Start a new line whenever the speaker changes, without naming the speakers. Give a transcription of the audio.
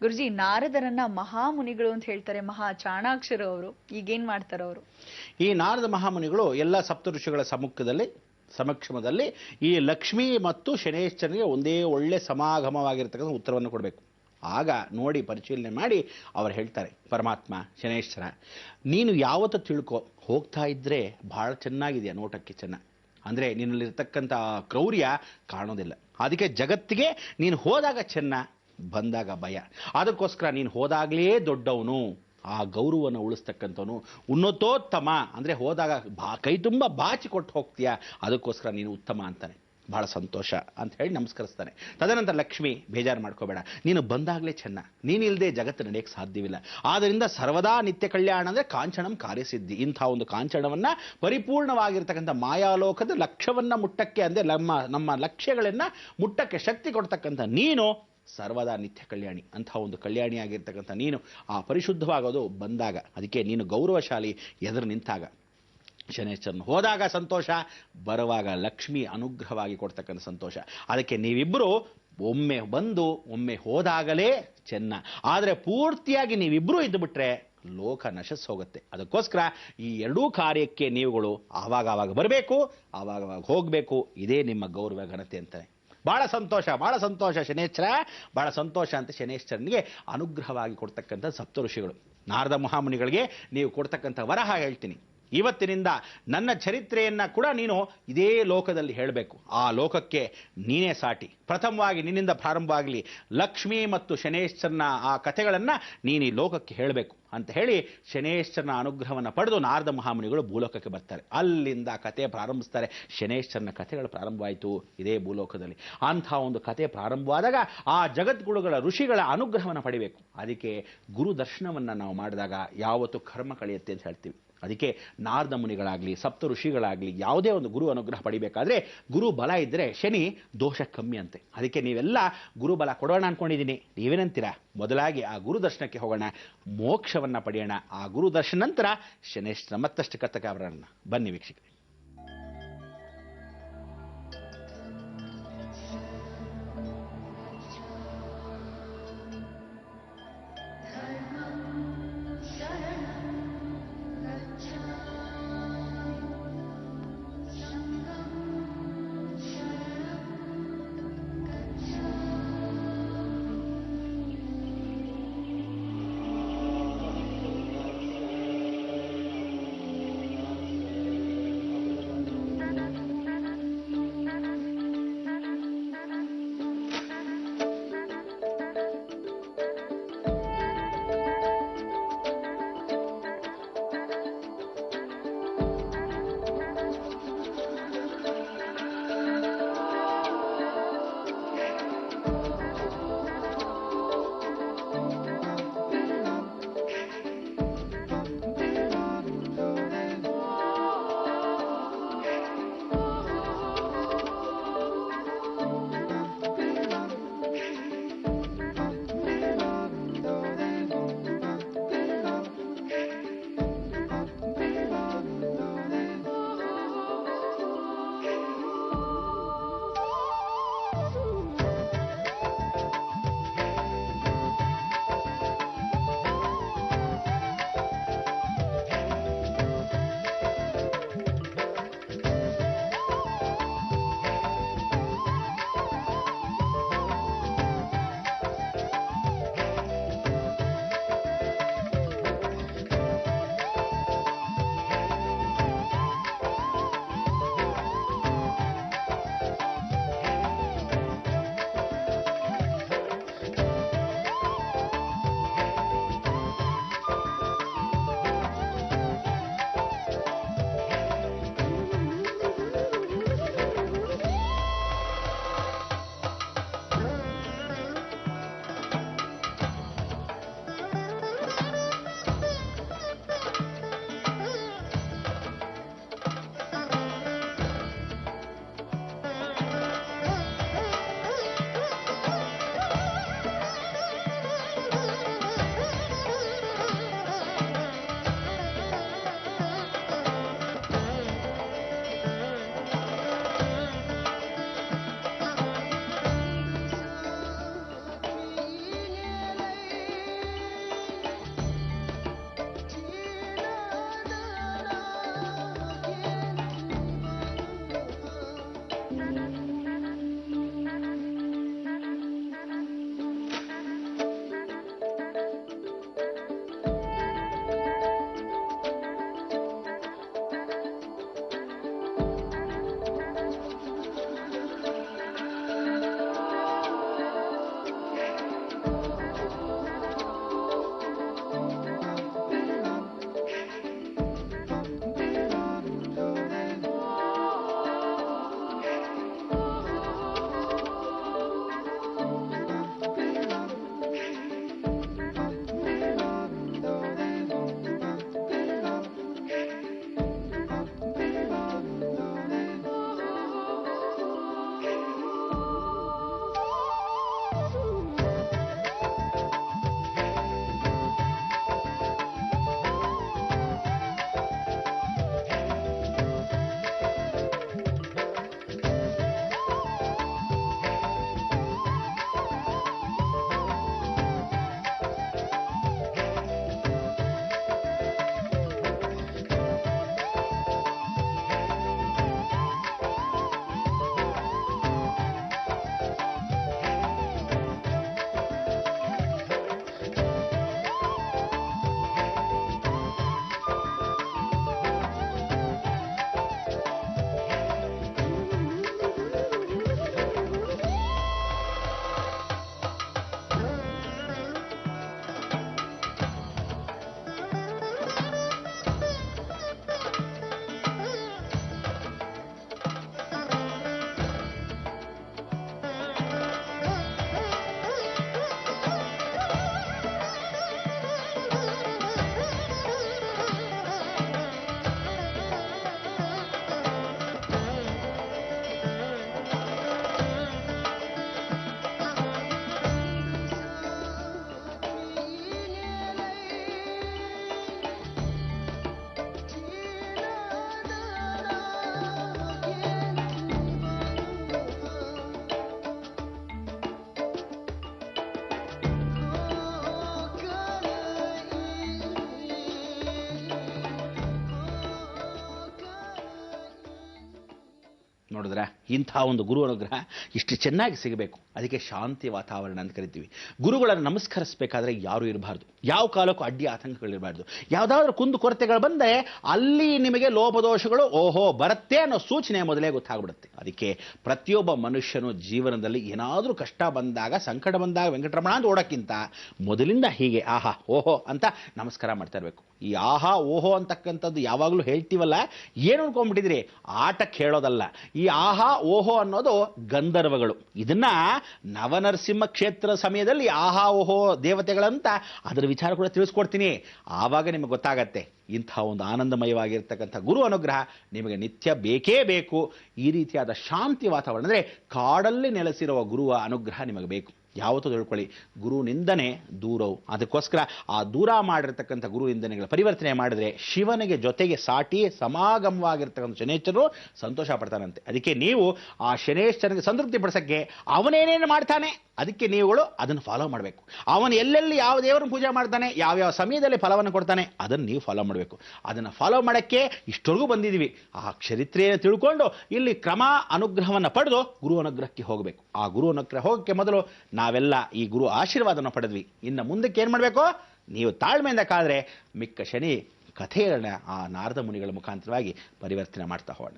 ಗುರುಜಿ, ನಾರದರನ್ನ ಮಹಾಮುನಿಗಳು ಅಂತ ಹೇಳ್ತಾರೆ, ಮಹಾ ಚಾಣಾಕ್ಷರು ಅವರು. ಈಗೇನ್ ಮಾಡ್ತಾರ ಅವರು?
ಈ ನಾರದ ಮಹಾಮುನಿಗಳು ಎಲ್ಲ ಸಪ್ತ ಋಷಿಗಳ ಸಮಕ್ಷಮದಲ್ಲಿ ಈ ಲಕ್ಷ್ಮೀ ಮತ್ತು ಶನೇಶ್ವರನಿಗೆ ಒಂದೇ ಒಳ್ಳೆ ಸಮಾಗಮವಾಗಿರ್ತಕ್ಕಂಥ ಉತ್ತರವನ್ನು ಕೊಡಬೇಕು. ಆಗ ನೋಡಿ ಪರಿಶೀಲನೆ ಮಾಡಿ ಅವರು ಹೇಳ್ತಾರೆ, ಪರಮಾತ್ಮ ಶನೇಶ್ವರ, ನೀನು ಯಾವತ್ತೂ ತಿಳ್ಕೊ, ಹೋಗ್ತಾ ಇದ್ರೆ ಬಹಳ ಚೆನ್ನಾಗಿದೆಯಾ, ನೋಟಕ್ಕೆ ಚೆನ್ನಾಗಿ, ಅಂದರೆ ನಿನ್ನಲ್ಲಿರ್ತಕ್ಕಂಥ ಕ್ರೌರ್ಯ ಕಾಣೋದಿಲ್ಲ. ಅದಕ್ಕೆ ಜಗತ್ತಿಗೆ ನೀನು ಹೋದಾಗ ಚೆನ್ನ, ಬಂದಾಗ ಭಯ. ಅದಕ್ಕೋಸ್ಕರ ನೀನು ಹೋದಾಗಲೇ ದೊಡ್ಡವನು, ಆ ಗೌರವವನ್ನು ಉಳಿಸ್ತಕ್ಕಂಥವನು, ಉನ್ನತೋತ್ತಮ, ಅಂದರೆ ಹೋದಾಗ ಕೈ ತುಂಬ ಬಾಚಿ ಕೊಟ್ಟು ಹೋಗ್ತೀಯಾ, ಅದಕ್ಕೋಸ್ಕರ ನೀನು ಉತ್ತಮ ಅಂತಾನೆ. ಬಹಳ ಸಂತೋಷ ಅಂತ ಹೇಳಿ ನಮಸ್ಕರಿಸ್ತಾನೆ. ತದನಂತರ ಲಕ್ಷ್ಮಿ, ಬೇಜಾರು ಮಾಡ್ಕೋಬೇಡ, ನೀನು ಬಂದಾಗಲೇ ಚೆನ್ನ, ನೀನಿಲ್ಲದೆ ಜಗತ್ತು ನಡೆಯಕ್ಕೆ ಸಾಧ್ಯವಿಲ್ಲ. ಆದ್ದರಿಂದ ಸರ್ವದಾ ನಿತ್ಯ ಕಲ್ಯಾಣ ಅಂದರೆ ಕಾಂಚನಂ ಕಾರ್ಯಸಿದ್ಧಿ. ಇಂಥ ಒಂದು ಕಾಂಚನವನ್ನು ಪರಿಪೂರ್ಣವಾಗಿರ್ತಕ್ಕಂಥ ಮಾಯಾಲೋಕದ ಲಕ್ಷ್ಯವನ್ನು ಮುಟ್ಟಕ್ಕೆ, ಅಂದರೆ ನಮ್ಮ ಲಕ್ಷ್ಯಗಳನ್ನು ಮುಟ್ಟಕ್ಕೆ ಶಕ್ತಿ ಕೊಡ್ತಕ್ಕಂಥ ನೀನು ಸರ್ವದಾ ನಿತ್ಯ ಕಲ್ಯಾಣಿ. ಅಂಥ ಒಂದು ಕಲ್ಯಾಣಿಯಾಗಿರ್ತಕ್ಕಂಥ ನೀನು ಆ ಪರಿಶುದ್ಧವಾಗೋದು ಬಂದಾಗ, ಅದಕ್ಕೆ ನೀನು ಗೌರವಶಾಲಿ ಎದುರು ನಿಂತಾಗ. ಶನೇಶ್ವರನು ಹೋದಾಗ ಸಂತೋಷ, ಬರುವಾಗ ಲಕ್ಷ್ಮಿ ಅನುಗ್ರಹವಾಗಿ ಕೊಡ್ತಕ್ಕಂಥ ಸಂತೋಷ. ಅದಕ್ಕೆ ನೀವಿಬ್ಬರು ಒಮ್ಮೆ ಬಂದು ಒಮ್ಮೆ ಹೋದಾಗಲೇ ಚೆನ್ನ. ಆದರೆ ಪೂರ್ತಿಯಾಗಿ ನೀವಿಬ್ಬರೂ ಇದ್ದು ಬಿಟ್ರೆ ಲೋಕ ನಶಿಸ್ ಹೋಗುತ್ತೆ. ಅದಕ್ಕೋಸ್ಕರ ಈ ಎರಡೂ ಕಾರ್ಯಕ್ಕೆ ನೀವುಗಳು ಆವಾಗ ಬರಬೇಕು, ಆವಾಗ ಹೋಗಬೇಕು. ಇದೇ ನಿಮ್ಮ ಗೌರವ ಘನತೆ ಅಂತಾನೆ. ಬಹಳ ಸಂತೋಷ ಶನೇಶ್ವರ, ಬಹಳ ಸಂತೋಷ ಅಂತ ಶನೇಶ್ವರನಿಗೆ ಅನುಗ್ರಹವಾಗಿ ಕೊಡ್ತಕ್ಕಂಥ ಸಪ್ತ ಋಷಿಗಳು. ನಾರದ ಮಹಾಮುನಿಗಳಿಗೆ ನೀವು ಕೊಡ್ತಕ್ಕಂಥ ವರಹ ಹೇಳ್ತೀನಿ. ಇವತ್ತಿನಿಂದ ನನ್ನ ಚರಿತ್ರೆಯನ್ನು ಕೂಡ ನೀನು ಇದೇ ಲೋಕದಲ್ಲಿ ಹೇಳಬೇಕು. ಆ ಲೋಕಕ್ಕೆ ನೀನೇ ಸಾಟಿ. ಪ್ರಥಮವಾಗಿ ನಿನ್ನಿಂದ ಪ್ರಾರಂಭವಾಗಲಿ. ಲಕ್ಷ್ಮೀ ಮತ್ತು ಶನೇಶ್ವರನ ಆ ಕಥೆಗಳನ್ನು ನೀನು ಈ ಲೋಕಕ್ಕೆ ಹೇಳಬೇಕು ಅಂತ ಹೇಳಿ ಶನೇಶ್ವರನ ಅನುಗ್ರಹವನ್ನು ಪಡೆದು ನಾರದ ಮಹಾಮುನಿಗಳು ಭೂಲೋಕಕ್ಕೆ ಬರ್ತಾರೆ. ಅಲ್ಲಿಂದ ಕಥೆ ಪ್ರಾರಂಭಿಸ್ತಾರೆ. ಶನೇಶ್ವರನ ಕಥೆಗಳು ಪ್ರಾರಂಭವಾಯಿತು ಇದೇ ಭೂಲೋಕದಲ್ಲಿ. ಅಂಥ ಒಂದು ಕಥೆ ಪ್ರಾರಂಭವಾದಾಗ ಆ ಜಗದ್ಗುರುಗಳ ಋಷಿಗಳ ಅನುಗ್ರಹವನ್ನು ಪಡಿಬೇಕು. ಅದಕ್ಕೆ ಗುರು ದರ್ಶನವನ್ನು ನಾವು ಮಾಡಿದಾಗ ಯಾವತ್ತೂ ಕರ್ಮ ಕಳೆಯುತ್ತೆ ಅಂತ ಹೇಳ್ತೀವಿ. ಅದಕ್ಕೆ ನಾರದ ಮುನಿಗಳಾಗಲಿ ಸಪ್ತ ಋಷಿಗಳಾಗಲಿ ಯಾವುದೇ ಒಂದು ಗುರು ಅನುಗ್ರಹ ಪಡಿಬೇಕಾದ್ರೆ ಗುರು ಬಲ ಇದ್ದರೆ ಶನಿ ದೋಷ ಕಮ್ಮಿ ಅಂತೆ. ಅದಕ್ಕೆ ನೀವೆಲ್ಲ ಗುರು ಬಲ ಕೊಡೋಣ ಅಂದ್ಕೊಂಡಿದ್ದೀನಿ. ನೀವೇನಂತೀರಾ? ಮೊದಲಾಗಿ ಆ ಗುರು ದರ್ಶನಕ್ಕೆ ಹೋಗೋಣ, ಮೋಕ್ಷವನ್ನು ಪಡೆಯೋಣ. ಆ ಗುರು ದರ್ಶನ ನಂತರ ಶನೇಶ್ವರ ಮತ್ತಷ್ಟು ಕಥಕ ಅವರನ್ನು ಬನ್ನಿ ವೀಕ್ಷಕರೇ. ನೋಡಿದ್ರ ಇಂಥ ಒಂದು ಗುರು ಅನುಗ್ರಹ ಇಷ್ಟು ಚೆನ್ನಾಗಿ ಸಿಗಬೇಕು. ಅದಕ್ಕೆ ಶಾಂತಿ ವಾತಾವರಣ ಅಂತ ಕರಿತೀವಿ. ಗುರುಗಳನ್ನು ನಮಸ್ಕರಿಸಬೇಕಾದ್ರೆ ಯಾರೂ ಇರಬಾರ್ದು, ಯಾವ ಕಾಲಕ್ಕೂ ಅಡ್ಡಿ ಆತಂಕಗಳಿರಬಾರ್ದು. ಯಾವುದಾದ್ರೂ ಕುಂದು ಕೊರತೆಗಳು ಬಂದರೆ ಅಲ್ಲಿ ನಿಮಗೆ ಲೋಪದೋಷಗಳು ಬರುತ್ತೆ ಅನ್ನೋ ಸೂಚನೆ ಮೊದಲೇ ಗೊತ್ತಾಗ್ಬಿಡುತ್ತೆ. ಅದಕ್ಕೆ ಪ್ರತಿಯೊಬ್ಬ ಮನುಷ್ಯನು ಜೀವನದಲ್ಲಿ ಏನಾದರೂ ಕಷ್ಟ ಬಂದಾಗ, ಸಂಕಟ ಬಂದಾಗ ವೆಂಕಟರಮಣ ಅಂತ ಓಡೋಕ್ಕಿಂತ ಮೊದಲಿಂದ ಹೀಗೆ ಆಹಾ ಓಹೋ ಅಂತ ನಮಸ್ಕಾರ ಮಾಡ್ತಾ ಇರಬೇಕು. ಈ ಆಹಾ ಓಹೋ ಅಂತಕ್ಕಂಥದ್ದು ಯಾವಾಗಲೂ ಹೇಳ್ತೀವಲ್ಲ, ಏನು ಅನ್ಕೊಂಡ್ಬಿಟ್ಟಿದ್ರಿ, ಆಟಕ್ಕೆ ಹೇಳೋದಲ್ಲ. ಈ ಆಹಾ ಓಹೋ ಅನ್ನೋದು ಗಂಧರ್ವಗಳು. ಇದನ್ನ ನವನರಸಿಂಹ ಕ್ಷೇತ್ರ ಸಮಯದಲ್ಲಿ ಆಹಾ ಓಹೋ ದೇವತೆಗಳಂತ ಅದರ ವಿಚಾರ ಕೂಡ ತಿಳಿಸ್ಕೊಡ್ತೀನಿ. ಆವಾಗ ನಿಮಗೆ ಗೊತ್ತಾಗತ್ತೆ ಇಂಥ ಒಂದು ಆನಂದಮಯವಾಗಿರ್ತಕ್ಕಂಥ ಗುರು ಅನುಗ್ರಹ ನಿಮಗೆ ನಿತ್ಯ ಬೇಕೇ ಬೇಕು. ಈ ರೀತಿಯಾದ ಶಾಂತಿ ವಾತಾವರಣ ಅಂದರೆ ಕಾಡಲ್ಲಿ ನೆಲೆಸಿರುವ ಗುರುವ ಅನುಗ್ರಹ ನಿಮಗೆ ಬೇಕು. ಯಾವತ್ತೂ ತಿಳ್ಕೊಳ್ಳಿ, ಗುರು ನಿಂದನೆ ದೂರವು. ಅದಕ್ಕೋಸ್ಕರ ಆ ದೂರ ಮಾಡಿರ್ತಕ್ಕಂಥ ಗುರು ನಿಂದನೆಗಳ ಪರಿವರ್ತನೆ ಮಾಡಿದ್ರೆ ಶಿವನಿಗೆ ಜೊತೆಗೆ ಸಾಟಿ ಸಮಾಗಮವಾಗಿರ್ತಕ್ಕಂಥ ಶನೇಶ್ವರರು ಸಂತೋಷ ಪಡ್ತಾನಂತೆ. ಅದಕ್ಕೆ ನೀವು ಆ ಶನೇಶ್ವರನಿಗೆ ಸಂತೃಪ್ತಿ ಪಡಿಸೋಕ್ಕೆ ಅವನೇನೇನು ಮಾಡ್ತಾನೆ ಅದಕ್ಕೆ ನೀವುಗಳು ಅದನ್ನು ಫಾಲೋ ಮಾಡಬೇಕು. ಅವನು ಎಲ್ಲೆಲ್ಲಿ ಯಾವ ದೇವರನ್ನು ಪೂಜೆ ಮಾಡ್ತಾನೆ, ಯಾವ್ಯಾವ ಸಮಯದಲ್ಲಿ ಫಲವನ್ನು ಕೊಡ್ತಾನೆ ಅದನ್ನು ನೀವು ಫಾಲೋ ಮಾಡಬೇಕು. ಅದನ್ನು ಫಾಲೋ ಮಾಡೋಕ್ಕೆ ಇಷ್ಟವರೆಗೂ ಬಂದಿದ್ದೀವಿ. ಆ ಚರಿತ್ರೆಯನ್ನು ತಿಳ್ಕೊಂಡು ಇಲ್ಲಿ ಕ್ರಮ ಅನುಗ್ರಹವನ್ನು ಪಡೆದು ಗುರು ಅನುಗ್ರಹಕ್ಕೆ ಹೋಗಬೇಕು. ಆ ಗುರು ಅನುಗ್ರಹ ಹೋಗೋಕ್ಕೆ ಮೊದಲು ನಾವೆಲ್ಲ ಈ ಗುರು ಆಶೀರ್ವಾದವನ್ನು ಪಡೆದ್ವಿ. ಇನ್ನು ಮುಂದಕ್ಕೆ ಏನು ಮಾಡಬೇಕು, ನೀವು ತಾಳ್ಮೆಯಿಂದ ಕಾದ್ರೆ ಮಿಕ್ಕ ಶನಿ ಕಥೆಗಳನ್ನ ಆ ನಾರದ ಮುನಿಗಳ ಮುಖಾಂತರವಾಗಿ ಪರಿವರ್ತನೆ ಮಾಡ್ತಾ ಹೋಗೋಣ.